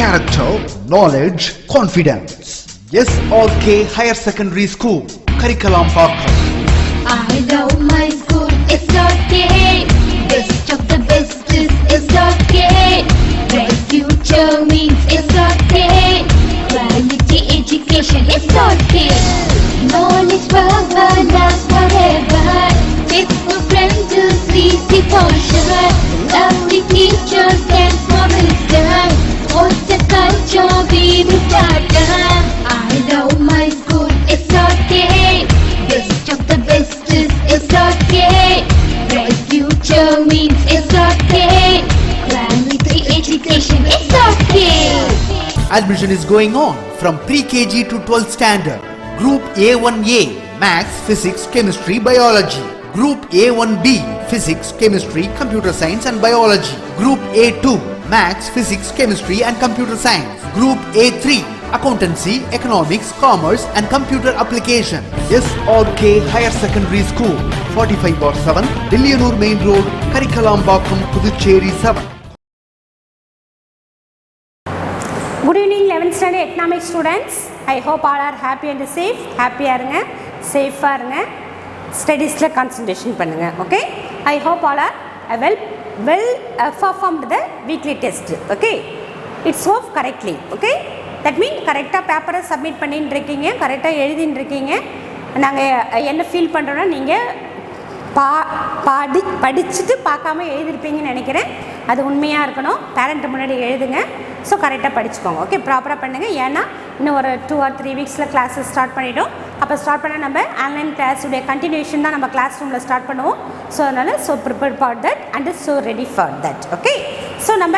character, knowledge, confidence. SRK Higher Secondary School, Curriculum Pakkam. I love my school, SRK. Best of the best is SRK. Bright future means SRK. Quality education, SRK. Knowledge forever, last forever. Faithful friends to see the portion. Lovely teachers and promisers. What's the culture we will start? I love my school, SRK. Best of the best is SRK. Bright future means SRK. Quality education, SRK. Admission is going on from pre-KG to 12th standard. Group A1A, Maths, Physics, Chemistry, Biology. Group A1B, Physics, Chemistry, Computer Science and Biology. Group A2, Maths, Physics, Chemistry and Computer Science. Group A3, Accountancy, Economics, Commerce and Computer Application. SRK Higher Secondary School, 45/7, Dillianur Main Road, Curriculum Pakkam, Puducherry 7. Good evening 11th standard economics students. I hope all are happy and safe. Happy இருங்க, சேஃபாக இருங்க, ஸ்டடீஸில் concentration பண்ணுங்கள். Okay, I hope all are well performed the weekly test. Okay, it's hope correctly. Okay, that means கரெக்டாக பேப்பரை submit பண்ணின்னு இருக்கீங்க, கரெக்டாக எழுதின்னு இருக்கீங்க. நாங்கள் என்ன ஃபீல் பண்ணுறோன்னா நீங்கள் படிச்சுட்டு பார்க்காம எழுதிருப்பீங்கன்னு நினைக்கிறேன். அது உண்மையாக இருக்கணும். பேரண்ட்டு முன்னாடி எழுதுங்க. ஸோ கரெக்டாக படிச்சுக்கோங்க. ஓகே, ப்ராப்பராக பண்ணுங்கள். ஏன்னா இன்னும் ஒரு 2 or 3 வீக்ஸில் கிளாஸஸ் ஸ்டார்ட் பண்ணிவிடும். அப்போ ஸ்டார்ட் பண்ணால் நம்ம ஆன்லைன் கிளாஸுடைய கண்டினியூஷன் தான் நம்ம கிளாஸ் ரூமில் ஸ்டார்ட் பண்ணுவோம். ஸோ அதனால் so prepare for that and so ready for that. Okay, so நம்ம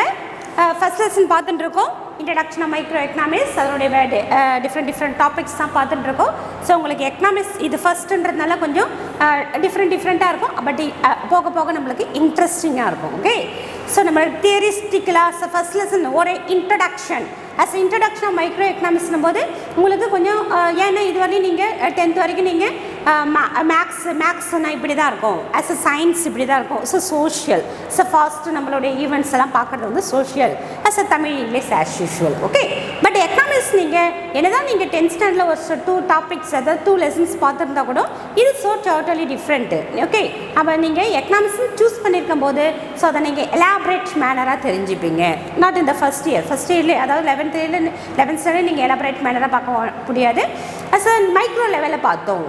ஃபஸ்ட் லெசன் பார்த்துட்டு இருக்கோம், இன்ட்ரடக்ஷன் ஆஃப் மைக்ரோ எக்கனாமிக்ஸ். அதனுடைய டிஃப்ரெண்ட் டாபிக்ஸ் தான் பார்த்துட்டு இருக்கோம். ஸோ உங்களுக்கு எக்கனாமிக்ஸ் இது ஃபஸ்ட்டுன்றதுனால கொஞ்சம் டிஃப்ரெண்ட்டாக இருக்கும். பட் போக போக நம்மளுக்கு இன்ட்ரெஸ்டிங்காக இருக்கும். ஓகே, ஸோ நம்ம தியரிஸ்டிக்கலாக ஃபஸ்ட் லெசன் ஒரு introduction as introduction of micro எக்கனாமிக்ஸ்னும் போது உங்களுக்கு கொஞ்சம் ஏன்னா இது வரையும் நீங்கள் 10th வரைக்கும் நீங்கள் மேக்ஸ்னால் இப்படி தான் இருக்கும், ஆஸ் அ சயின்ஸ் இப்படி தான் இருக்கும். ஸோ சோஷியல் ஃபாஸ்ட்டு நம்மளுடைய ஈவெண்ட்ஸ் எல்லாம் பார்க்குறது வந்து social, as a Tamil English as usual. Okay, but economics நீங்கள் என்ன தான் நீங்கள் 10th ஸ்டாண்டர்டில் ஒரு 2 டாபிக்ஸ் அதாவது 2 லெசன்ஸ் பார்த்துருந்தா கூட இது ஸோ டோட்டலி டிஃப்ரெண்ட்டு. ஓகே, அப்போ நீங்கள் எக்கனாமிக்ஸ் சூஸ் பண்ணியிருக்கும் போது ஸோ அதை நீங்கள் எலாபரேட் மேனராக தெரிஞ்சுப்பீங்க. நாட் இந்த ஃபஸ்ட் இயர்லேயே, அதாவது 11th ஸ்டாண்டர்ட் நீங்கள் எலாபரேட் மேனராக பார்க்க முடியாது. அஸ் அ மைக்ரோ லெவலில் பார்ப்போம்.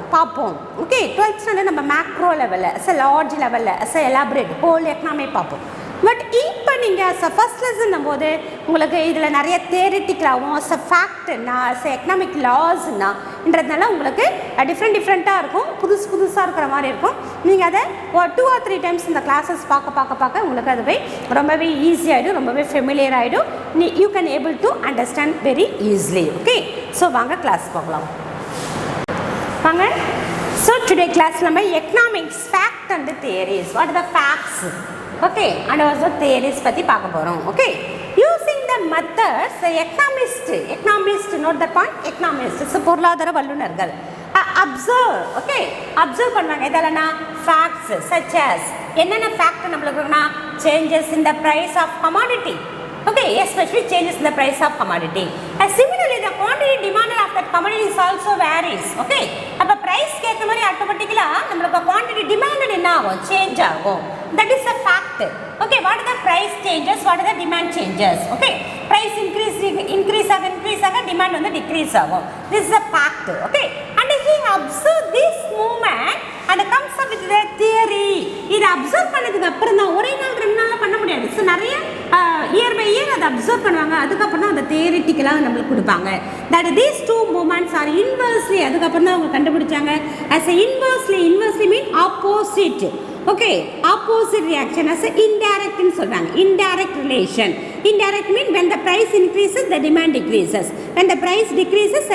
ஓகே, 12th ஸ்டாண்டர்ட் நம்ம மேக்ரோ லெவலில் அஸ் அ லார்ஜ் லெவலில் as a elaborate whole economy பார்ப்போம். பட் இப்போ நீங்கள் அஸ் அ ஃபஸ்ட் லெசன் போது உங்களுக்கு இதில் நிறைய தியரிட்டிக்கலாகவும் அஸ் அ ஃபேக்ட்னா அஸ் அ எக்கனாமிக் லாஸ்னான்றதுனால உங்களுக்கு டிஃப்ரெண்ட்டாக இருக்கும், புதுசாக இருக்கிற மாதிரி இருக்கும். நீங்கள் அதை ஒரு 2 or 3 டைம்ஸ் இந்த கிளாஸஸ் பார்க்க உங்களுக்கு அது போய் ரொம்பவே ஈஸியாகிடும், ரொம்பவே ஃபெமிலியர் ஆகிடும். You can able to understand very easily. Okay, so வாங்க கிளாஸ் பார்க்கலாம். வாங்க. ஸோ டுடே கிளாஸ் நம்ம economics fact and theories, what are the facts, okay, and also theories பற்றி பார்க்க போகிறோம். Okay, using the methods economist note the point, economist பொருளாதார வல்லுநர்கள் observe பண்ணுவாங்க. இதெல்லாம் ஃபேக்ட்ஸ் சச் ஆஸ் என்னென்ன ஃபேக்ட் நம்மளுக்கு இருக்குன்னா changes in the price of commodity. Okay, especially changes in the price of commodity. Similarly, the quantity demanded of that commodity also varies. Okay, அப்போ ப்ரைஸ்க்கு ஏற்ற மாதிரி ஆட்டோமேட்டிக்கலாக நம்மளுக்கு குவான்டிட்டி டிமாண்டட் என்ன ஆகும், சேஞ்ச் ஆகும். That is a fact. Okay, what are the price changes, what are the demand changes? Okay, price increase ஆக demand வந்து decrease ஆகும். This is a fact. Okay, and he observed this movement and comes up with the theory. இதை observe பண்ணதுக்கு அப்புறம் தான் ஒரே நாள் 2 நாளில் பண்ண முடியாது. ஸோ நிறைய இயர் பை இயர் அதை அப்சர்வ் பண்ணுவாங்க. அதுக்கப்புறம் தான் அந்த தியரிட்டிக்கலாக நம்மளுக்கு கொடுப்பாங்க. That these 2 moments are inversely, அதுக்கப்புறம் தான் அவங்க கண்டுபிடிச்சாங்க. As a inversely mean opposite. Okay, opposite reaction as indirect சொல்றாங்க. Indirect relation. Indirect mean when the price increases, the demand decreases. When the price decreases,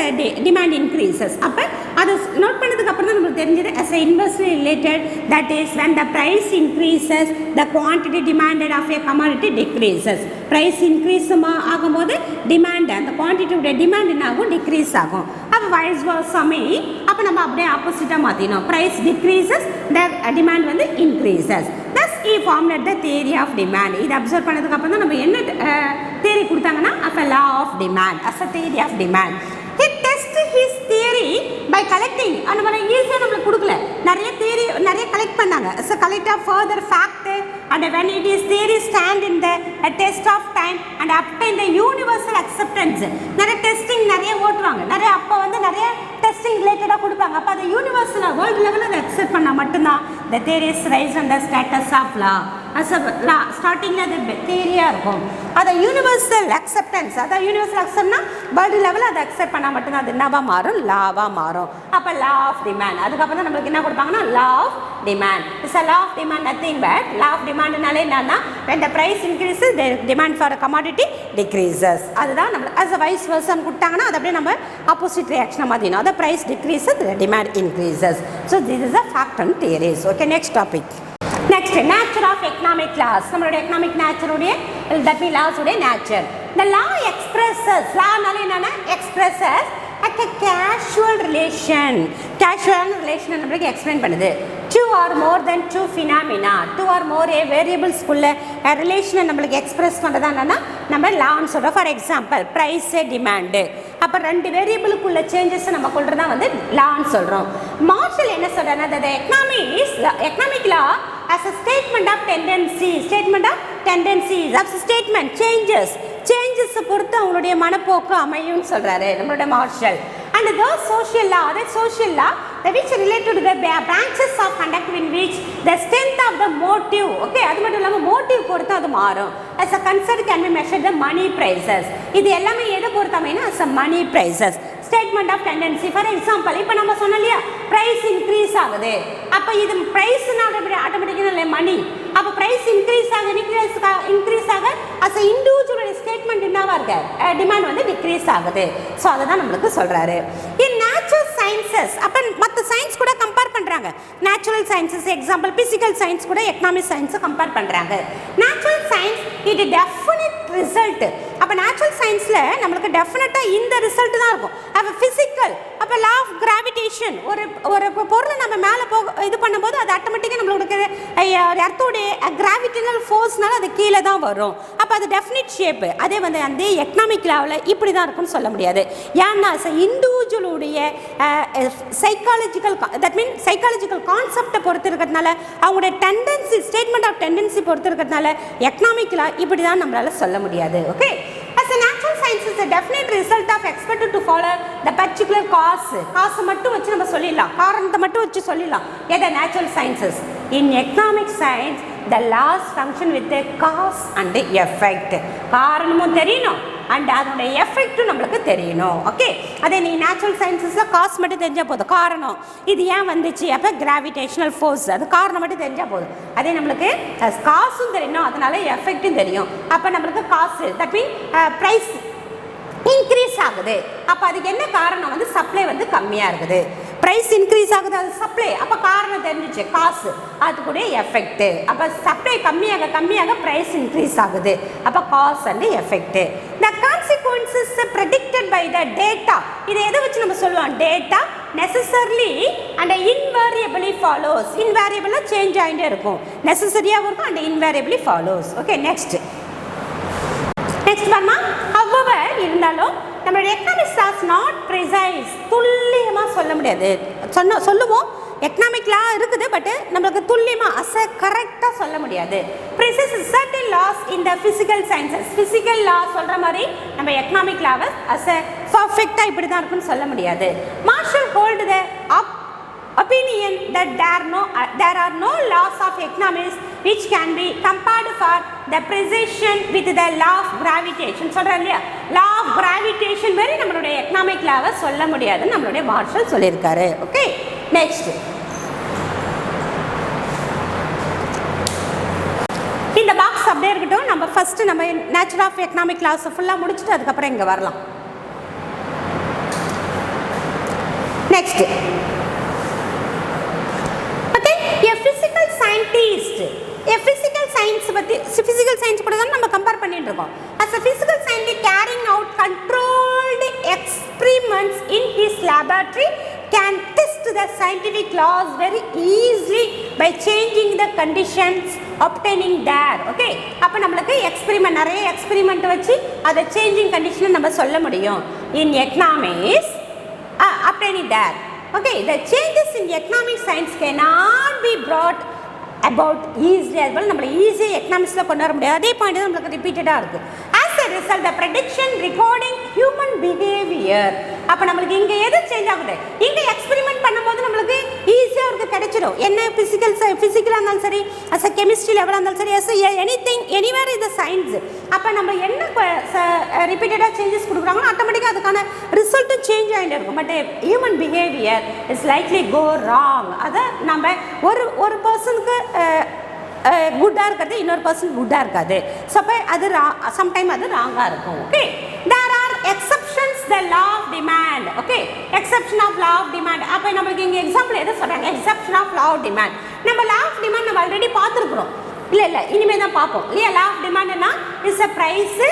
demand increases. அப்போ அது note பண்ணதுக்கு அப்புறம் தான் நமக்கு தெரிஞ்சது as a inversely related, that is when the price increases, the quantity demanded of a commodity decreases. Price increase ஆகும்போது demand, அந்த quantity உடைய demand என்ன ஆகும், decrease ஆகும். அப்போ vice versa mean, அப்போ நம்ம அப்படியே ஆப்போசிட்டாக மாற்றினோம். Price decreases, the demand வந்து increases. Thus he formed the theory of demand. இது அப்சர்வ் பண்ணதுக்கு அப்புறம் தான் நம்ம என்ன தியரி கொடுத்தாங்கன்னா as a law of demand, as a theory of demand. He tested his theory by collecting. அந்த மாதிரி ஈஸியாக நம்மளுக்கு கொடுக்கல, நிறைய தியரி நிறைய கலெக்ட் பண்ணாங்க. as a collector further fact and when it is theory stand in the test of time and obtain the universal acceptance. நிறைய testing நிறைய ஓட்டுவாங்க, நிறைய அப்போ வந்து நிறைய டெஸ்டிங் ரிலேட்டடாக கொடுப்பாங்க. அப்போ அதை யூனிவர்சலாக வேர்ல்டு லெவலில் அதை அக்செப்ட் பண்ணால் மட்டும்தான் the theories rise and the status of law. as a ஸ்டார்டிங்கில் அது தியரியாக இருக்கும். அதை யூனிவர்சல் அக்செப்டன்ஸ், அதாவது யூனிவர்சல் அக்செப்ட்னா வேர்ல்டு லெவலில் அதை அக்செப்ட் பண்ணால் மட்டும்தான் அது என்னவாக மாறும், லாவாக மாறும். அப்போ லா ஆஃப் டிமாண்ட். அதுக்கப்புறம் தான் நம்மளுக்கு என்ன கொடுப்பாங்கன்னா law of demand. It's a law of demand nothing but law of டிமாண்ட்னாலே என்னன்னா when the price increases the demand for a commodity decreases. அதுதான் நம்ம as a vice versa கொடுத்தாங்கன்னா அது அப்படியே நம்ம ஆப்போசிட் ரியாக்ஷனாக மாற்றினோம். the price decreases the demand increases. so this is a fact and theories. okay, next topic. next nature of economic laws. நம்மளோட economic nature உடைய that means laws உடைய nature. the law expresses, law நாலே என்னன்னா expresses like a casual relation. casual relation நம்மளுக்கு explain பண்ணுது. two or more than two phenomena, two or more a variables குள்ள ரிலேஷனை நம்மளுக்கு எக்ஸ்பிரஸ் பண்ணுறதா என்னன்னா நம்ம லான்னு சொல்கிறோம். ஃபார் எக்ஸாம்பிள் ப்ரைஸ் டிமாண்டு, அப்போ ரெண்டு வேரியபிளுக்குள்ள சேஞ்சஸ் நம்ம கொள்றதா வந்து லான்னு சொல்கிறோம். மார்ஷல் என்ன சொல்கிறேன்னா the economic law as a statement of tendencies of statement changes பொறுத்து அவங்களுடைய மனப்போக்கு அமையும்னு சொல்கிறாரு நம்மளோட marshal. and those social law which related to the branches of conduct in which the strength of the motive, okay, அது மட்டும் இல்லாமல் motive பொறுத்து அது மாறும். as a concern can be measured the money prices. இது எல்லாமே எதை பொறுத்தமைனா as a money prices. statement of tendency. for example இப்போ நம்ம சொன்னோம் இல்லையா price increase ஆகுது, அப்போ இது price ஆட்டோமேட்டிக்காக மணி, அப்போ price increase ஆக as a individual statement என்னவா இருக்கு, டிமாண்ட் வந்து டிக்ரீஸ் ஆகுது. ஸோ அதை தான் நம்மளுக்கு சொல்கிறாரு. in natural sciences, அப்போ மற்ற சயின்ஸ் கூட கம்பேர் பண்ணுறாங்க. Natural sciences example physical science கூட எக்கனாமிக் சயின்ஸை கம்பேர் பண்ணுறாங்க. நேச்சுரல் சயின்ஸ் இது டெஃபினட் ரிசல்ட். அப்போ நேச்சுரல் சயின்ஸில் நம்மளுக்கு டெஃபினட்டாக இந்த ரிசல்ட் தான் இருக்கும். அப்போ ஃபிசிக்கல், அப்போ லா ஆஃப் கிராவிடேஷன், ஒரு பொருளை நம்ம மேலே இது பண்ணும்போது அது ஆட்டோமேட்டிக்காக நம்மளுக்கு எர்த்தோடைய கிராவிடேஷனல் ஃபோர்ஸ்னால அது கீழே தான் வரும். அப்போ அது டெஃபினிட் ஷேப்பு. அதே வந்து அந்த எக்கனாமிக் லாவில் இப்படி தான் இருக்குன்னு சொல்ல முடியாது. ஏன்னா இண்டிவிஜுவலுடைய சைக்காலஜிக்கல் கான்செப்டை பொறுத்து இருக்கிறதுனால, அவங்களுடைய டெண்டன்சி ஸ்டேட்மெண்ட் ஆஃப் டெண்டன்சி பொறுத்து இருக்கிறதுனால எக்கனாமிக் லா இப்படி தான் நம்மளால சொல்ல முடியாது. Okay, as a natural science is a definite result of expected to follow the particular cause. காசை மட்டும் வச்சு நம்ம சொல்லிடலாம், காரணத்தை மட்டும் வச்சு சொல்லிடலாம். எதை natural sciences. in economic science the laws function with the cause and the effect. காரணமும் தெரியணும் அண்ட் அதோட எஃபெக்ட்டும் நம்மளுக்கு தெரியணும். ஓகே, அதே நீ நேச்சுரல் சயின்சஸில் காசு மட்டும் தெரிஞ்சால் போதும், காரணம் இது ஏன் வந்துச்சு, அப்போ கிராவிடேஷனல் ஃபோர்ஸ், அது காரணம் மட்டும் தெரிஞ்சால் போதும். அதே நம்மளுக்கு காசும் தெரியணும், அதனால எஃபெக்ட்டும் தெரியும். அப்போ நம்மளுக்கு காசு தட் மீன் ப்ரைஸ் இன்க்ரீஸ் ஆகுது, அப்போ அதுக்கு என்ன காரணம் வந்து சப்ளை வந்து கம்மியாக இருக்குது. ப்ரைஸ் இன்க்ரீஸ் ஆகுது, அது சப்ளை, அப்போ காரணம் தெரிஞ்சிச்சு காசு, அதுக்குடைய எஃபெக்ட்டு. அப்போ சப்ளை கம்மியாக ப்ரைஸ் இன்க்ரீஸ் ஆகுது, அப்போ cause and effect. The consequences predicted by the data. இதை எதை வச்சு நம்ம சொல்லுவோம், data necessarily and invariably follows. இன்வேரியபிளாக சேஞ்ச் ஆகிட்டே இருக்கும், நெசசரியாகவும் இருக்கும் and invariably follows. Okay, next பாருமா. ஹவெவர் இருந்தாலும் நம்மளுடைய எக்கனாமிக் லாஸ் நாட் ப்ரிசைஸ், துல்லியமாக சொல்ல முடியாது. சொல்லுவோம் எக்கனாமிக் லா இருக்குது, பட் நம்மளுக்கு துல்லியமாக கரெக்டாக சொல்ல முடியாது. Precise certain laws in the physical sciences. Physical law சொல்கிற மாதிரி நம்ம எக்கனாமிக் லாவை பர்ஃபெக்டாக இப்படி தான் இருக்குன்னு சொல்ல முடியாது. Marshall hold the opinion that there are no laws of economics which can be compared for the precision with the law of gravitation. சொல்றேன் இல்லையா, law of gravitation மாதிரி நம்மளுடைய எக்கனாமிக் லாவை சொல்ல முடியாதுன்னு நம்மளுடைய மார்ஷல் சொல்லியிருக்காரு. ஓகே, நெக்ஸ்ட் இந்த பாக்ஸ் அப்படியே இருக்கட்டும். நம்ம ஃபர்ஸ்ட் நம்ம நேச்சர் ஆஃப் எக்கனாமிக் லாஸ் ஃபுல்லாக முடிச்சுட்டு அதுக்கப்புறம் இங்கே வரலாம். நெக்ஸ்ட் physical science கூட தான் நம்ம கம்பேர் பண்ணிட்டு இருக்கோம். as a physical scientist carrying out controlled experiments in his laboratory can test the scientific laws very easily by changing the conditions obtaining there. Okay, அப்போ நம்மளுக்கு எக்ஸ்பெரிமெண்ட் நிறைய எக்ஸ்பெரிமெண்ட் வச்சு அதை சேஞ்சிங் கண்டிஷனை நம்ம சொல்ல முடியும். In economics, obtaining there. Okay, the changes in economic science cannot be brought about easily as well. நம்மள ஈஸியாக எக்கனாமிக்ஸில் கொண்டு வர முடியாது. அதே பாயிண்ட் தான் நம்மளுக்கு ரிப்பீட்டடாக இருக்குது. As a result, the prediction regarding human behavior, அப்போ நம்மளுக்கு இங்கே எது சேஞ்ச் ஆகுது, இங்கே எக்ஸ்பெரிமெண்ட் பண்ணும்போது நம்மளுக்கு ஈஸியாக அவருக்கு கிடைச்சிடும். என்ன ஃபிசிக்கலாக இருந்தாலும் சரி, அஸ் அ கெமிஸ்ட்ரி லெவலாக இருந்தாலும் சரி, அஸ் எனிதிங் எனிவேர் இது சயின்ஸ். அப்போ நம்ம என்ன ரிப்பீட்டடாக சேஞ்சஸ் கொடுக்குறாங்களோ ஆட்டோமேட்டிக்காக அதுக்கான ரிசல்ட்டும் சேஞ்ச் ஆகிட்டு இருக்கும். But human behaviour is likely go wrong. அதை நம்ம ஒரு பர்சனுக்கு குட்டாக இருக்கிறது இன்னொரு பர்சன் குட்டாக இருக்காது. ஸோ அப்போ அது சம்டைம் அது ராங்காக இருக்கும். Okay, there are exceptions the law of demand. Okay, exception of law of demand. அப்போ நம்மளுக்கு இங்கே எக்ஸாம்பிள் எதை சொல்கிறாங்க, exception of law of demand. நம்ம லா ஆஃப் டிமாண்ட் நம்ம ஆல்ரெடி பார்த்துருக்குறோம். இல்லை இனிமேல் தான் பார்ப்போம் இல்லையா. லா ஆஃப் டிமாண்ட்னா is a price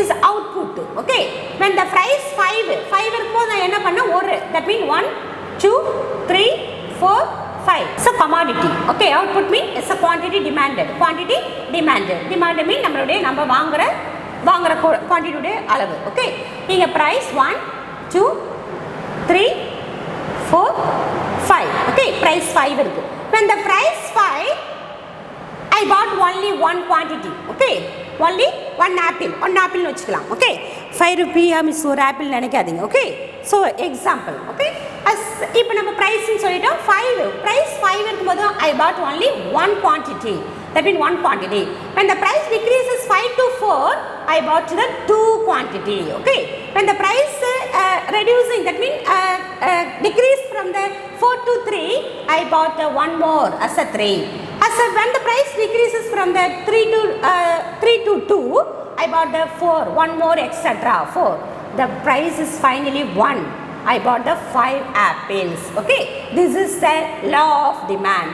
is output. Okay, when the price 5 இருக்கும்போது நான் என்ன பண்ணேன், ஒரு that mean 1 2 3 4 5. So commodity. Okay, output mean is a quantity demanded. Quantity demanded. Demanded mean நம்ம வாங்குற quantity உடைய அளவு. Okay, இங்க price 1 2 3 4 5. Okay, price 5 இருக்கு. When the price 5, I bought only one quantity. Okay, only one apple வச்சுக்கலாம். Okay, 5 ரூபாய் miss ஒரு apple நினைக்காதீங்க. Okay, so example. ஓகே, இப்போ நம்ம ப்ரைஸ்ன்னு சொல்லிட்டோம். ப்ரைஸ் 5 இருக்கும்போது I bought only one quantity. That means one quantity. When the price decreases 5 to 4, I bought the 2 quantity. Okay, when the price reducing, that means decrease from the 4 to 3, I bought one more as a 3. When the price decreases from the 3 to 2, I bought the 4, one more etc. 4. The price is finally 1. I bought the 5 apples. Okay, this is the law of demand.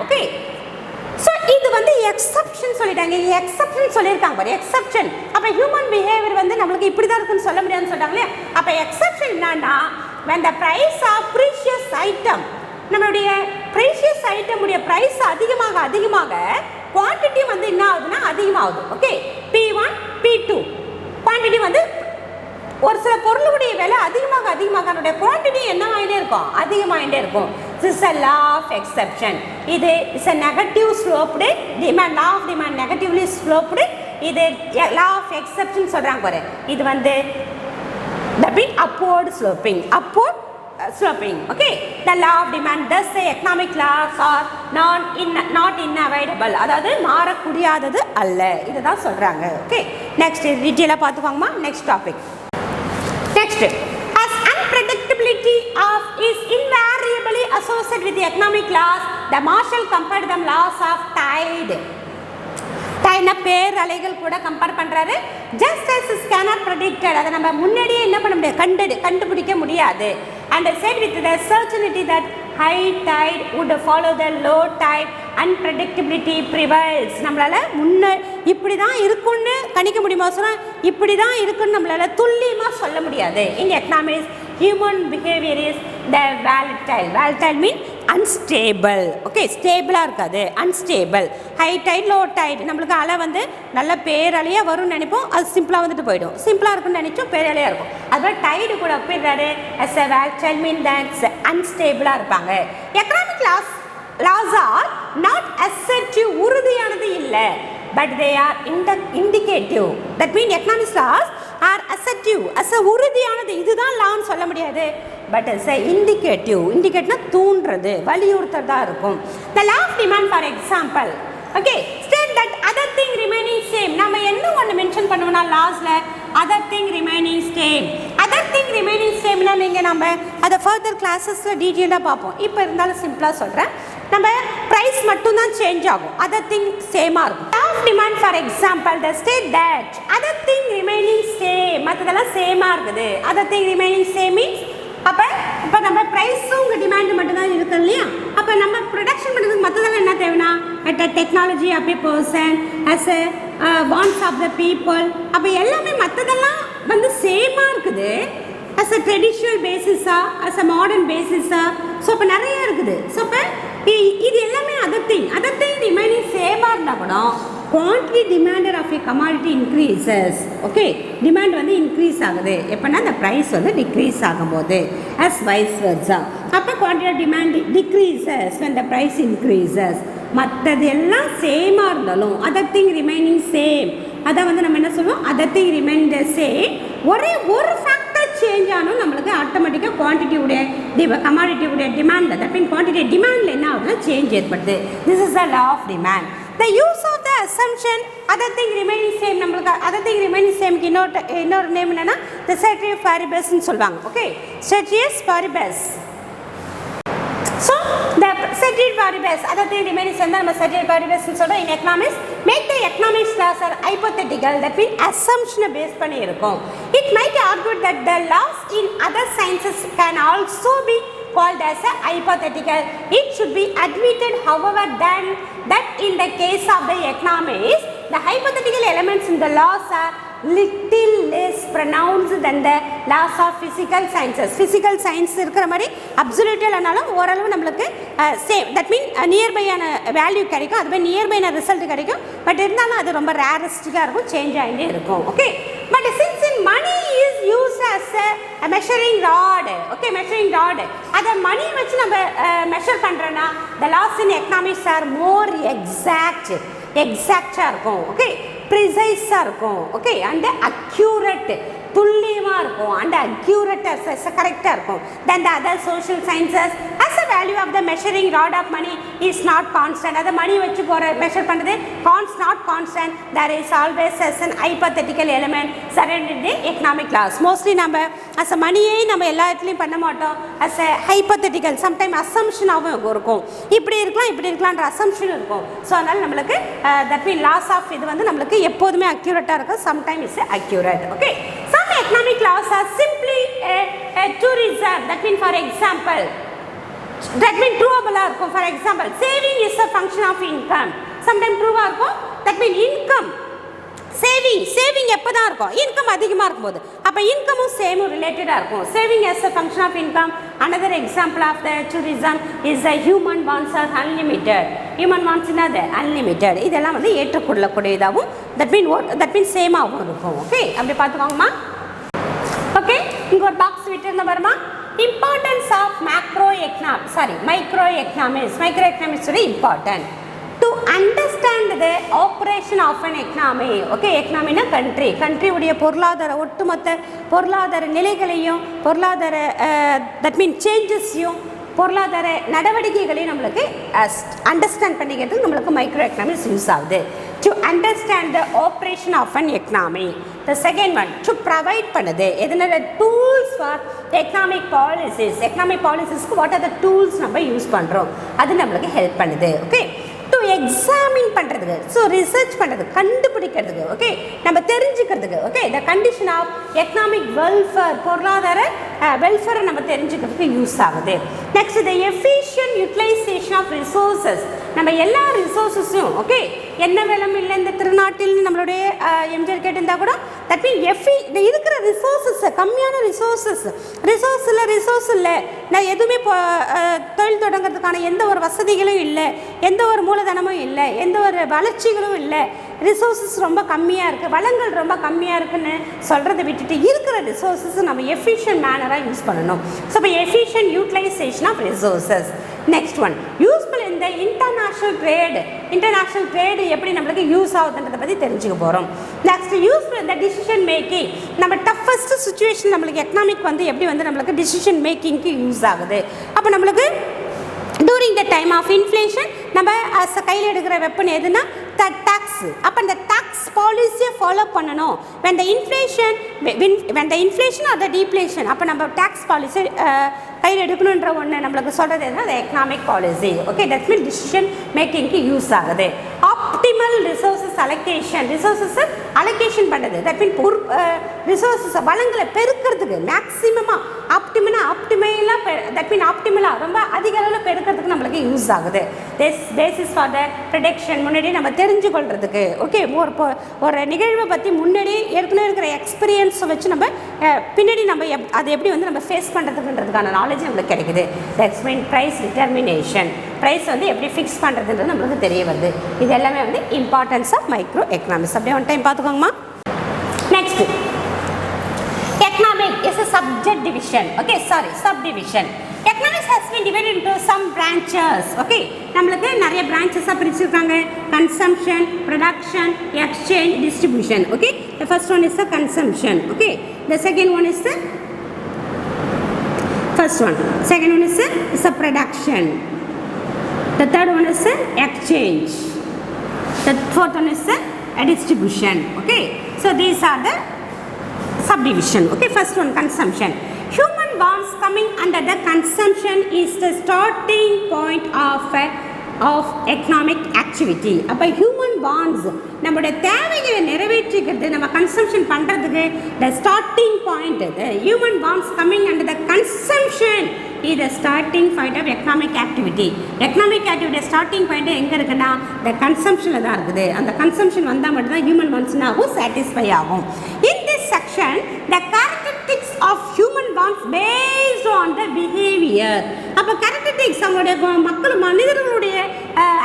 Okay, so இது வந்து exception சொல்லிட்டாங்க. Exception சொல்லியிருக்காங்க பாரு, exception. அப்போ human behaviour வந்து நம்மளுக்கு இப்படி தான் இருக்குன்னு சொல்ல முடியாதுன்னு சொல்லிட்டாங்களே. அப்போ எக்ஸப்ஷன் என்னன்னா, when the price of precious item, நம்மளுடைய ப்ரீஷியஸ் ஐட்டம் உடைய ப்ரைஸ் அதிகமாக குவான்டிட்டி வந்து என்ன ஆகுதுன்னா அதிகமாகுது. ஓகே, P1 P2 குவான்டிட்டி வந்து ஒரு சில பொருளுடைய விலை அதிகமாக அதனுடைய குவான்டிட்டி என்ன ஆகிட்டே இருக்கும், அதிகமாகிட்டே இருக்கும். This is a law of exception. இது is a negative sloped demand. law of demand negatively sloped. இது law of exception சொல்றாங்க பாரு. இது வந்து that means upward sloping. Okay, the law of demand, thus the economic laws are not inevitable. அதாவது மாறக்கூடியது அல்ல, இதுதான் சொல்றாங்க. ஓகே, நெக்ஸ்ட் டீடைலா பார்த்துக்கோங்கம்மா. Next topic. Next, as unpredictability is invariably associated with the economic laws, the Marshall compared them laws of tide. டைட்னா பேரலைகள் கூட compare பண்ணுறாரு. Just as is cannot predicted, அதை நம்ம முன்னாடியே என்ன பண்ண முடியாது, கண்டுபிடிக்க முடியாது. And said with the certainty that high tide would follow the low tide, unpredictability prevails. நம்மளால இப்படி தான் இருக்குன்னு கணிக்க முடியுமா, சொன்னால் இப்படி தான் இருக்குன்னு நம்மளால துல்லியமாக சொல்ல முடியாது. In economics, human behavior is the volatile mean unstable. Okay, ஸ்டேபிளாக இருக்காது, unstable. High tide low tide, நம்மளுக்கு அலை வந்து நல்ல பேரலையாக வரும்னு நினைப்போம், அது சிம்பிளாக வந்துட்டு போயிடும். சிம்பிளாக இருக்குன்னு நினைச்சோம், பேரலையாக இருக்கும். அதுபோல் டைடு கூட ஒப்பிடுறாரு as a volatile mean that's unstable இருப்பாங்க. Economic laws are not assertive, உறுதியானது இல்லை, but they are indicative. That means economic laws are assertive, as a உறுதியானது, இதுதான் லான்னு சொல்ல முடியாது, but as a indicative. indicateனா தூண்டுறது, வலியுறுத்ததா இருக்கும். The law of demand, for example, okay, state that other thing remaining same. நம்ம என்ன ஒன்று மென்ஷன் பண்ணுவோம்னா லாஸ்ல other thing remaining same. other thing remaining sameனா நீங்கள் நம்ம அதை ஃபர்தர் கிளாஸஸில் டீட்டெயிலாக பார்ப்போம். இப்போ இருந்தாலும் சிம்பிளாக சொல்கிறேன். நம்ம ப்ரைஸ் மட்டும்தான் சேஞ்ச் ஆகும், அதர் திங் சேமாக இருக்கும். law of demand, for example, the state that other thing remaining same, மற்றதெல்லாம் சேமாக இருக்குது. other thing remaining same means அப்போ நம்ம ப்ரைஸும் உங்கள் டிமாண்டு மட்டும்தான் இருக்குது இல்லையா. அப்போ நம்ம ப்ரொடக்ஷன் பண்ணுறதுக்கு மற்றதெல்லாம் என்ன தேவைன்னா டெக்னாலஜி அப்படி person as a wants of the people, அப்போ எல்லாமே மற்றதெல்லாம் வந்து சேமாக இருக்குது. அஸ் அ ட்ரெடிஷ்னல் பேசிஸா, அஸ் அ மாடர்ன் பேசிஸா, ஸோ இப்போ நிறைய இருக்குது. ஸோ இப்போ இது எல்லாமே அதர் திங் ரிமைனிங் சேமாக இருந்தால் கூட quantity demanded of a commodity increases. Okay, demand வந்து இன்க்ரீஸ் ஆகுது எப்போனா அந்த ப்ரைஸ் வந்து டிக்ரீஸ் ஆகும்போது, அஸ் வைஸ் வர்ஸா. அப்போ quantity of demand decreases when the price increases. மற்றது எல்லாம் சேமாக இருந்தாலும் அதர் திங் ரிமைனிங் சேம், அதை வந்து நம்ம என்ன சொல்லுவோம், other thing remain the same. ஒரே ஒரு ஃபேக்டர் சேஞ்ச் ஆனும் நம்மளுக்கு ஆட்டோமேட்டிக்காக குவான்டிட்டியுடைய கமாடிட்டியுடைய டிமாண்டில், தட் மீன் குவான்டிட்டி டிமாண்டில் என்ன ஆகுதுன்னா சேஞ்ச் ஏற்படுது. This is the law of demand. The use of the assumption other thing remaining same, நம்மளுக்கு other thing remaining same க்கு இன்னொரு நேம் என்னன்னா the ceteris paribus ன்னு சொல்வாங்க. Okay, ceteris paribus. So the ceteris paribus other thing remaining same தான் நம்ம ceteris paribus ன்னு சொல்றோம். In economics make the economics laws are hypothetical, that means assumption base பண்ணி இருக்கும். It might argue that the laws in other sciences can also be called as a hypothetical. It should be admitted, however, that in the case of the economics, the hypothetical elements in the laws are little less pronounced than the laws of physical sciences. Physical science இருக்கிற மாதிரி அப்சல்யூட்டில் ஆனாலும் ஓரளவு நம்மளுக்கு same, that mean நியர்பையான value கிடைக்கும், அதுவே நியர்பையான result கிடைக்கும். But இருந்தாலும் அது ரொம்ப ரேரஸ்டிக்காக இருக்கும், சேஞ்ச் ஆகிட்டே இருக்கும். Okay, but since in money is used as a measuring rod. Okay, measuring rod, அதை மணி வச்சு நம்ம மெஷர் பண்ணுறோன்னா the laws in economics are more எக்ஸாக்டாக இருக்கும். ஓகே, ப்ரிசைஸாக இருக்கும். ஓகே, அண்ட் அக்யூரேட், துல்லியமாக இருக்கும், அண்ட் அக்யூரேட்டாக கரெக்டாக இருக்கும். Then the other social sciences as a value of the measuring rod of money is not constant. அதை மணி வச்சு மெஷர் பண்ணுறது not constant. There is always as an hypothetical element surrounded in the economic laws. Mostly நம்ம as a மணியை நம்ம எல்லா இடத்துலையும் பண்ண மாட்டோம். அஸ் அ ஹைபோதெட்டிக்கல் சம்டைம் அசம்ஷனாகவும் இருக்கும், இப்படி இருக்கலாம்ன்ற அசம்ஷன் இருக்கும். ஸோ அதனால் நம்மளுக்கு தட் மீன் லாஸ் ஆஃப் இது வந்து நம்மளுக்கு எப்போதுமே அக்யூரேட்டாக இருக்கும், sometime is accurate. Okay, some economic laws are simply a tourism, that mean for example, that mean trueable இருக்கும். For example, saving is a function of income, sometimes true இருக்கும். that mean income saving எப்போ தான் இருக்கும், income அதிகமாக இருக்கும்போது. அப்போ இன்கமும் சேமும் ரிலேட்டடாக இருக்கும். Saving as a function of income. Another example of the tourism is the human wants are unlimited. Human wants என்னது unlimited. இதெல்லாம் வந்து ஏற்றுக்கொள்ளக்கூடியதாகவும் that mean சேமாகவும் இருக்கும். ஓகே, அப்படி பார்த்துக்கோங்கம்மா. ஓகே, இங்கே ஒரு பாக்ஸ் விட்டுருந்த வருமா, importance of micro economics important to understand the operation of an economy. Okay, economy na country உடைய பொருளாதார ஒட்டுமொத்த பொருளாதார நிலைகளையும் பொருளாதார that mean changesயும் பொருளாதார நடவடிக்கைகளையும் நம்மளுக்கு அண்டர்ஸ்டாண்ட் பண்ணிக்கிறதுக்கு நம்மளுக்கு மைக்ரோ எக்கனாமிக்ஸ் யூஸ் ஆகுது. to understand the operation of an economy. The second one, to provide பண்ணுது எதனால tools for economic policies. what are the tools நம்ம யூஸ் பண்ணுறோம், அது நம்மளுக்கு ஹெல்ப் பண்ணுது. ஓகே, டு எக்ஸாமின் பண்ணுறதுக்கு, ஸோ ரிசர்ச் பண்ணுறதுக்கு, கண்டுபிடிக்கிறதுக்கு, ஓகே, நம்ம தெரிஞ்சுக்கிறதுக்கு. Okay, the condition of economic welfare, பொருளாதார வெல்ஃபேரை நம்ம தெரிஞ்சுக்கிறதுக்கு யூஸ் ஆகுது. Next the efficient utilization of resources. நம்ம எல்லா ரிசோர்ஸஸும் ஓகே, என்ன வேலம் இல்லை இந்த திருநாட்டில் நம்மளுடைய எம்ஜிஆர் கேட்டிருந்தா கூட தட் மீன் இருக்கிற ரிசோர்ஸஸ், கம்மியான ரிசோர்ஸ் இல்லை, நான் எதுவுமே தொழில் தொடங்கிறதுக்கான எந்த ஒரு வசதிகளும் இல்லை, எந்த ஒரு மூலதனமும் இல்லை, எந்த ஒரு வளர்ச்சிகளும் இல்லை, ரிசோர்ஸஸ் ரொம்ப கம்மியாக இருக்குது, வளங்கள் ரொம்ப கம்மியாக இருக்குன்னு சொல்கிறத விட்டுட்டு இருக்கிற ரிசோர்ஸஸ் நம்ம எஃபிஷியன்ட் மேனராக யூஸ் பண்ணணும். ஸோ இப்போ efficient utilization of resources. Next one, useful இந்த இன்டர்நேஷ்னல் ட்ரேடு எப்படி நம்மளுக்கு யூஸ் ஆகுதுன்றதை பற்றி தெரிஞ்சுக்க போகிறோம். நெக்ஸ்ட் யூஸ்ஃபுல் இந்த டிசிஷன் மேக்கிங். நம்ம டஃபஸ்ட் சுச்சுவேஷன் நம்மளுக்கு எக்கனாமிக் வந்து எப்படி வந்து நம்மளுக்கு டிசிஷன் மேக்கிங்க்கு யூஸ் ஆகுது. அப்போ நம்மளுக்கு during the time of inflation நம்ம கையில் எடுக்கிற வெப்பன் எதுனா டேக்ஸ். அப்போ அந்த டேக்ஸ் பாலிசியை ஃபாலோ பண்ணணும். when the inflation or the deflation, அப்போ நம்ம டேக்ஸ் பாலிசி கையில் எடுக்கணுன்ற ஒன்று நம்மளுக்கு சொல்கிறது எதுனா அது economic policy. Okay, that mean decision மேக்கிங்க்கு யூஸ் ஆகுது. ஆப்டிமல் ரிசோர்ஸஸ் அலோகேஷன் பண்ணுறது, தட் மீன் ரிசோர்ஸஸ் வளங்களை பெருக்கிறதுக்கு மேக்ஸிமமாக ஆப்டிமலாக ரொம்ப அதிக அளவில் பெருக்கிறதுக்கு நம்மளுக்கு யூஸ் ஆகுது. பேசிஸ் ஃபார் த ப்ரொடக்ஷன், முன்னாடி நம்ம தெரிஞ்சு கொள்றதுக்கு. ஓகே, ஒரு நிகழ்வை பற்றி முன்னாடி ஏற்கனவே இருக்கிற எக்ஸ்பீரியன்ஸை வச்சு நம்ம பின்னாடி நம்ம அதை எப்படி வந்து நம்ம ஃபேஸ் பண்ணுறதுக்குன்றதுக்கான நாலேஜ் நம்மளுக்கு கிடைக்குது. எக்ஸ்பிளைன் ப்ரைஸ் டிட்டர்மினேஷன், ப்ரைஸ் வந்து எப்படி ஃபிக்ஸ் பண்ணுறதுன்றது நம்மளுக்கு தெரிய வருது. இது எல்லாமே வந்து இம்பார்ட்டன்ஸ் ஆஃப் மைக்ரோ எக்கனாமிக்ஸ். அப்படியே ஒன் டைம் பார்த்துக்கோங்கம்மா. Next, economic is a subject division. Okay, sorry, subdivision. Economics has been divided into some branches. Okay, நம்மளுக்கு நிறைய branches பிரிச்சிருக்காங்க. Consumption, production, exchange, distribution. Okay, the first one is the consumption. Okay, the second one is the first one. Second one is the production. The third one is the exchange. The fourth one is the distribution. Okay, so these are the subdivision. Okay, first one, consumption. Human wants coming under the consumption is the starting point of economic activity. அப்போ human wants நம்மளுடைய தேவைகளை நிறைவேற்றிக்கிறது, நம்ம consumption பண்ணுறதுக்கு the starting point, the human wants coming under the consumption is the starting point of economic activity. Economic activity starting point எங்கே இருக்குன்னா the consumptionல தான் இருக்குது. அந்த consumption வந்தால் மட்டும்தான் human wants satisfy ஆகும். In this section, the characteristics of human wants based on the behavior. அப்போ characteristics அவங்களுடைய மனிதர்களுடைய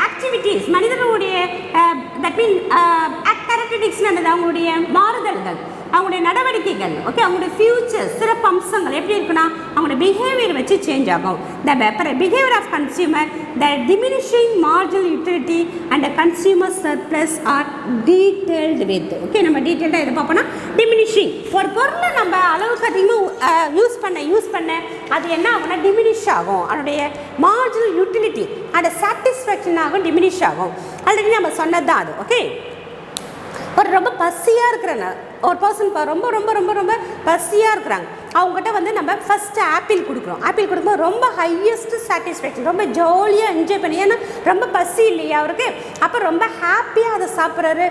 ஆக்டிவிட்டீஸ், மனிதர்களுடைய that mean characteristics அவங்களுடைய மாறுதல்கள், அவங்களுடைய நடவடிக்கைகள், ஓகே, அவங்களுடைய ஃபியூச்சர் சிறப்பு அம்சங்கள் எப்படி இருக்குன்னா அவங்களுடைய பிஹேவியர் வச்சு சேஞ்ச் ஆகும். The behaviour of consumer, the diminishing marginal utility and consumer surplus are detailed with. Okay, நம்ம டீட்டெயில்டாக எது பார்ப்போம்னா டிமினிஷிங். ஒரு பொருளை நம்ம அளவுக்கு அதிகமாக யூஸ் பண்ண அது என்ன ஆகும்னா டிமினிஷ் ஆகும். அதனுடைய மார்ஜினல் யூட்டிலிட்டி அந்த சாட்டிஸ்ஃபேக்ஷன் ஆகும், டிமினிஷ் ஆகும். ஆல்ரெடி நம்ம சொன்னது தான் அது. ஓகே, ஒரு ரொம்ப பசியாக இருக்கிறாங்க ஒரு பர்சன், ரொம்ப ரொம்ப ரொம்ப ரொம்ப பசியாக இருக்கிறாங்க, அவங்ககிட்ட வந்து நம்ம ஃபஸ்ட்டு ஆப்பிள் கொடுக்குறோம். ஆப்பிள் கொடுக்கும்போது ரொம்ப ஹையஸ்ட் சாட்டிஸ்ஃபேக்ஷன், ரொம்ப ஜாலியாக என்ஜாய் பண்ணி, ஏன்னா ரொம்ப பசி இல்லையா அவருக்கு, அப்போ ரொம்ப ஹாப்பியாக அதை சாப்பிட்றாரு,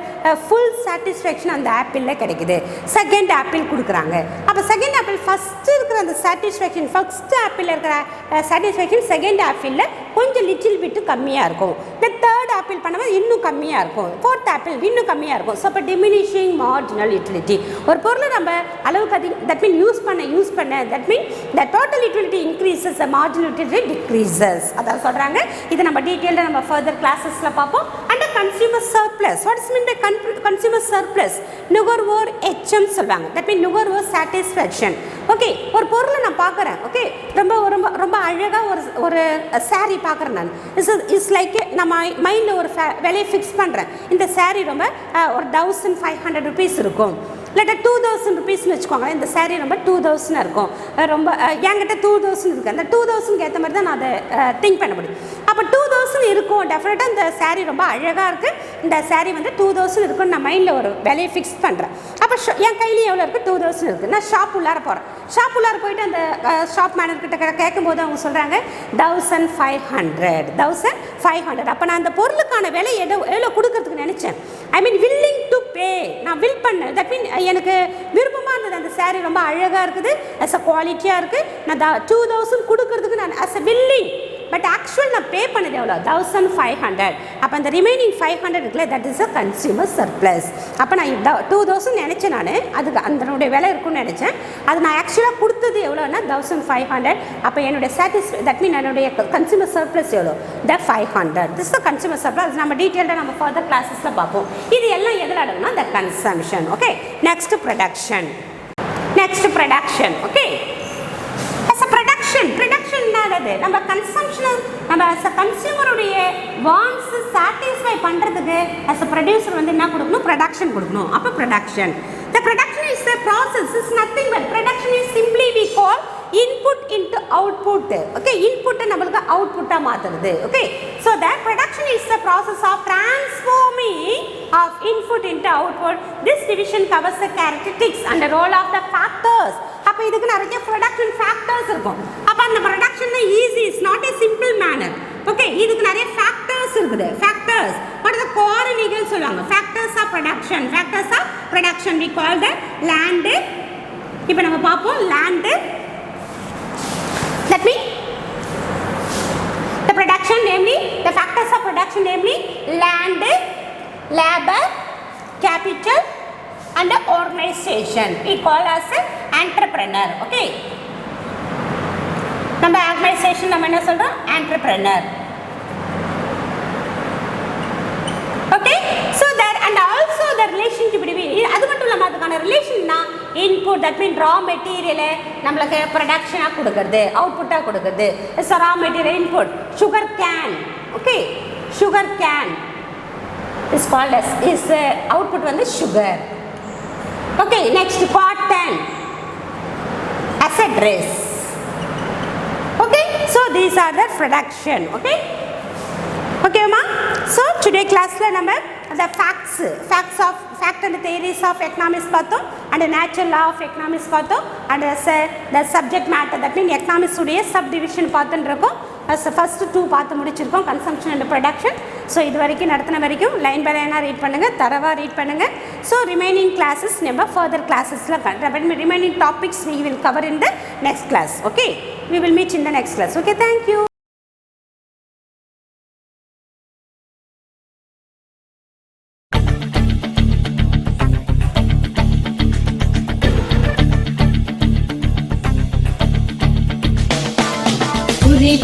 ஃபுல் சாட்டிஸ்ஃபேக்ஷன் அந்த ஆப்பிளில் கிடைக்குது. செகண்ட் ஆப்பிள் கொடுக்குறாங்க, அப்போ செகண்ட் ஆப்பிள் ஃபஸ்ட்டு இருக்கிற அந்த சாட்டிஸ்ஃபேக்ஷன், ஃபஸ்ட்டு ஆப்பிளில் இருக்கிற சாட்டிஸ்ஃபேக்ஷன் செகண்ட் ஆப்பிளில் கொஞ்சம் லிட்டில் பிட்டு கம்மியாக இருக்கும். இந்த தேர்ட் ஆப்பிள் பண்ணும்போது இன்னும் கம்மியாக இருக்கும், ஃபோர்த் ஆப்பிள் இன்னும் கம்மியாக இருக்கும். ஸோ அப்போ டிமினிஷிங் மார்ஜினல் யூட்டிலிட்டி. ஒரு பொருளை நம்ம அளவுக்கு அதிகம் தட் மீன் யூஸ் பண்ண that mean the total utility increases, the marginal utility decreases. அதான் சொல்கிறாங்க. இதை நம்ம டீட்டெயிலாக நம்ம ஃபர்தர் கிளாஸஸில் பார்ப்போம். And consumer surplus, what's mean by consumer surplus? நுகர்வோர் எச்சம் சொல்லுவாங்க. தட் மீன் நுகர்வோர் சாட்டிஸ்ஃபேக்ஷன். ஓகே, ஒரு பொருளை நான் பார்க்குறேன், ஓகே, ரொம்ப ரொம்ப ரொம்ப அழகாக ஒரு சாரீ பார்க்குறேன் நான். இட்ஸ் லைக் நம்ம மைண்டில் ஒரு விலையை ஃபிக்ஸ் பண்ணுறேன். இந்த சாரீ ரொம்ப ஒரு 1500 rupees இருக்கும், இல்லாட்டா 2000 rupeesனு வச்சுக்கோங்க. இந்த சாரீ ரொம்ப 2000 இருக்கும், ரொம்ப என்கிட்ட 2000 இருக்குது. அந்த 2000க்கு ஏற்ற மாதிரி தான் நான் அதை திங்க் பண்ண முடியும். அப்போ 2000 இருக்கும், டெஃபினட்டாக இந்த சாரீ ரொம்ப அழகாக இருக்குது, இந்த சாரீ வந்து 2000 இருக்குன்னு நான் மைண்டில் ஒரு விலையை ஃபிக்ஸ் பண்ணுறேன். அப்போ என் கையிலேயே எவ்வளோ இருக்குது? 2000 இருக்குது. நான் ஷாப் உள்ளார போகிறேன். ஷாப் உள்ளார போயிட்டு அந்த ஷாப் மேனர்கிட்ட கேட்கும்போது அவங்க சொல்கிறாங்க 1500. அப்போ நான் அந்த பொருளுக்கான விலை எவ்வளோ கொடுக்கறதுக்கு நினச்சேன். ஐ மீன் வில்லிங் டு பே, நான் வில் பண்ணேன். தட் மீன் எனக்கு விருப்பமாக இருந்தது. அந்த சாரீ ரொம்ப அழகாக இருக்குது, அஸ் அ குவாலிட்டியாக இருக்குது, நான் 2000 கொடுக்கறதுக்கு நான் as a willing. But actual நான் பே பண்ணது எவ்வளோ? 1500. அப்போ அந்த ரிமைனிங் 500 இருக்குல்ல, that is a consumer surplus. அப்போ நான் 2000 நினச்சேன், நான் அதுக்கு அதனுடைய விலை இருக்குன்னு நினச்சேன். அது நான் ஆக்சுவலாக கொடுத்தது எவ்வளோன்னா 1500. அப்போ என்னுடைய தட் மீன் என்னுடைய கன்சியூமர் சர்ப்ளஸ் எவ்வளோ? The 500. This the consumer surplus. நம்ம டீட்டெயில்டாக நம்ம ஃபர்தர் கிளாஸஸில் பார்ப்போம். இது எல்லாம் எதில் அடங்குனா the consumption. Okay, next production. Okay, production நம்ம கன்சம்ஷன், நம்ம அஸ் அ கன்சியூமருடைய வாண்ட்ஸ் சாட்டிஸ்ஃபை பண்ணுறதுக்கு அஸ் அ ப்ரொடியூசர் வந்து என்ன கொடுக்கணும்? ப்ரொடக்ஷன் கொடுக்கணும். அப்போ production, the production is a process, is nothing but production is simply we call input into output. Okay, input நம்மளுக்கு output-ஆ மாத்துறது. Okay, so that production is the process of transforming of input into output. This division covers the characteristics and the role of the factors. அப்போ இதுக்கு நிறைய production factors இருக்கும். அப்போ அந்த production easy, is not a simple manner. Okay, இதுக்கு நிறைய factors இருக்குது. Factors அடுத்த காரணிகள் சொல்லுவாங்க. Factors of production we call the land. இப்போ நம்ம பார்ப்போம் land. That means the production, namely the factors of production, namely land, labor, capital, and organization. We call as entrepreneur. Okay. நம்ம ஆர்கனைசேஷன் நம்ம என்ன சொல்றோம்? entrepreneur. Okay. So that and also the relationship between அது மட்டும் இல்லாம அதுக்கான ரிலேஷன்னா input that mean raw material நமக்கு ப்ரொடக்ஷனா கொடுக்கிறது, அவுட்புட்டா கொடுக்கிறது. It's a raw material input. Sugar can. Okay. Sugar can is called as is output வந்து sugar. Okay. Next cotton as a dress. Okay. So these are the production. Okay. Okay ma. So today class la நம்ம the facts of fact and theories of economics பார்த்தோம் and the natural law of economics பார்த்தோம் and the subject matter that mean economics உடைய subdivision பார்த்துட்டு இருக்கோம். as first 2 பார்த்து முடிச்சிருக்கோம் consumption and production. so இது வரைக்கும் நடத்தின வரைக்கும் லைன் பை லைனா ரீட் பண்ணுங்க, தரவா ரீட் பண்ணுங்க. so remaining classes நம்ம further classesல remaining topics we will cover in the next class. okay, we will meet in the next class. okay, thank you.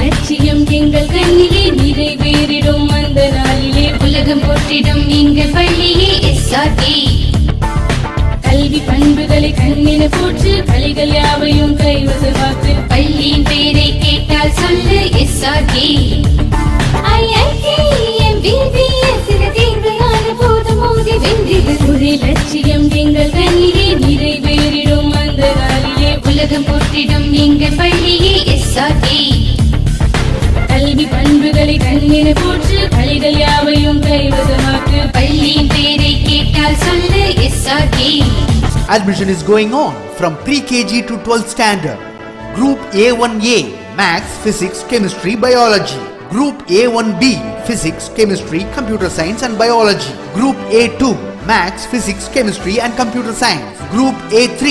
லட்சியம் எங்கள் கண்ணிலே நிறைவேறிடும் அந்த நாளிலே உலகம் போற்றிடும் எங்கள் பள்ளியே எஸ்ஆர்டி. கல்வி பண்புகளை கண்ணின போற்று கலைகள் யாவையும் கைவசமாக்கு பள்ளியின் பெயரை கேட்டால் சொல்லு எஸ்ஆர்டி. ஒரே லட்சியம் எங்கள் கண்ணிலே நிறைவேறிடும் அந்த நாளிலே உலகம் போற்றிடும் எங்கள் பள்ளியே எஸ்ஆர்டி. கல்வி பண்புகளை கண்ணின போற்று கலைகள் யாவையும் கைவசமாக்கு பள்ளியின் பெயரை கேட்டால் சொல்லு SRT. Admission is going on from pre-KG to 12th standard. Group A1A Maths, Physics, Chemistry, Biology. Group A1B Physics, Chemistry, Computer Science and Biology. Group A2 Maths, Physics, Chemistry and Computer Science. Group A3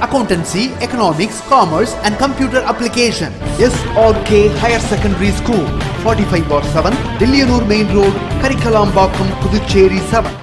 Accountancy, Economics, Commerce and Computer Application. SRK Higher Secondary School, 45/7, Dilliyanur Main Road, Karikalambakkam, Puducherry 7.